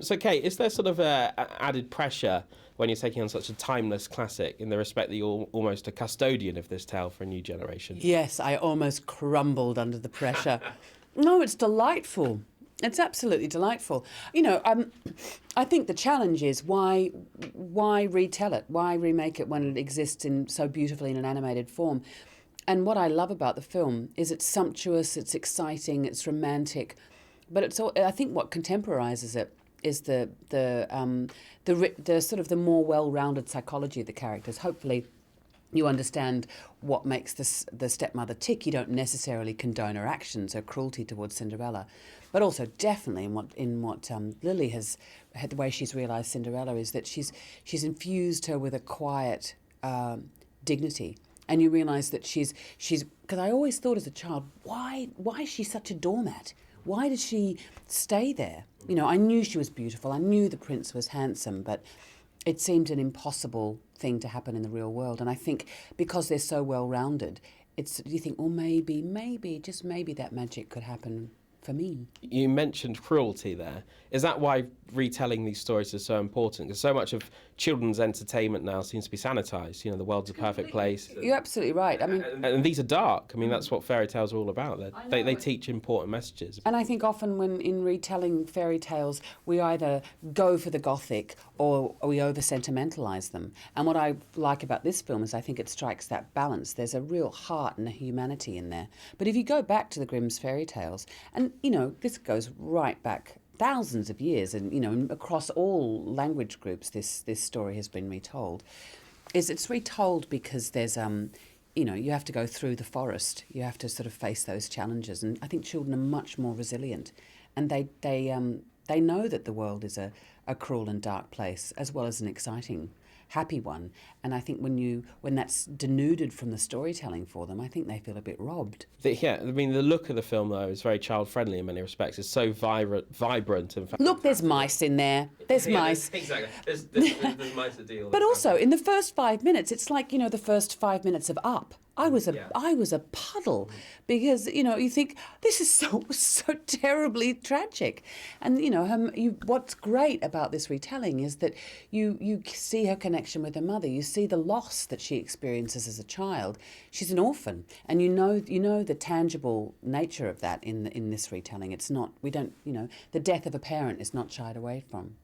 So, Kate, is there sort of added pressure when you're taking on such a timeless classic in the respect that you're almost a custodian of this tale for a new generation? Yes, I almost crumbled under the pressure. No, it's delightful. It's absolutely delightful. I think the challenge is why retell it? Why remake it when it exists in so beautifully in an animated form? And what I love about the film is it's sumptuous, it's exciting, it's romantic, but it's all, I think what contemporizes it is the sort of the more well-rounded psychology of the characters. Hopefully, you understand what makes the stepmother tick. You don't necessarily condone her actions, her cruelty towards Cinderella, but also definitely in what Lily has had, the way she's realised Cinderella is that she's infused her with a quiet dignity. And you realise that she's because I always thought as a child, why is she such a doormat? Why did she stay there? I knew she was beautiful. I knew the prince was handsome, but it seemed an impossible thing to happen in the real world. And I think because they're so well-rounded, you think, well, maybe, just maybe that magic could happen for me. You mentioned cruelty there. Is that why retelling these stories is so important? Because so much of children's entertainment now seems to be sanitised. The world's a perfect place. You're absolutely right. I mean, and these are dark. I mean, that's what fairy tales are all about. They teach important messages. And I think often when in retelling fairy tales, we either go for the gothic or we over-sentimentalise them. And what I like about this film is I think it strikes that balance. There's a real heart and a humanity in there. But if you go back to the Grimm's fairy tales, and, this goes right back thousands of years, and across all language groups this story has been retold. It's retold because there's you have to go through the forest, you have to sort of face those challenges, and I think children are much more resilient, and they know that the world is a cruel and dark place as well as an exciting, happy one. And I think when that's denuded from the storytelling for them, I think they feel a bit robbed. The look of the film, though, is very child-friendly in many respects. It's so vibrant. And look, there's mice in there. There's mice. Exactly. There's mice to deal with. But also, in the first 5 minutes, it's like, the first 5 minutes of Up. I was a puddle because, you think, this is so terribly tragic. And, what's great about this retelling is that you see her connection with her mother. You see the loss that she experiences as a child. She's an orphan, and you know the tangible nature of that in this retelling. It's not, the death of a parent is not shied away from.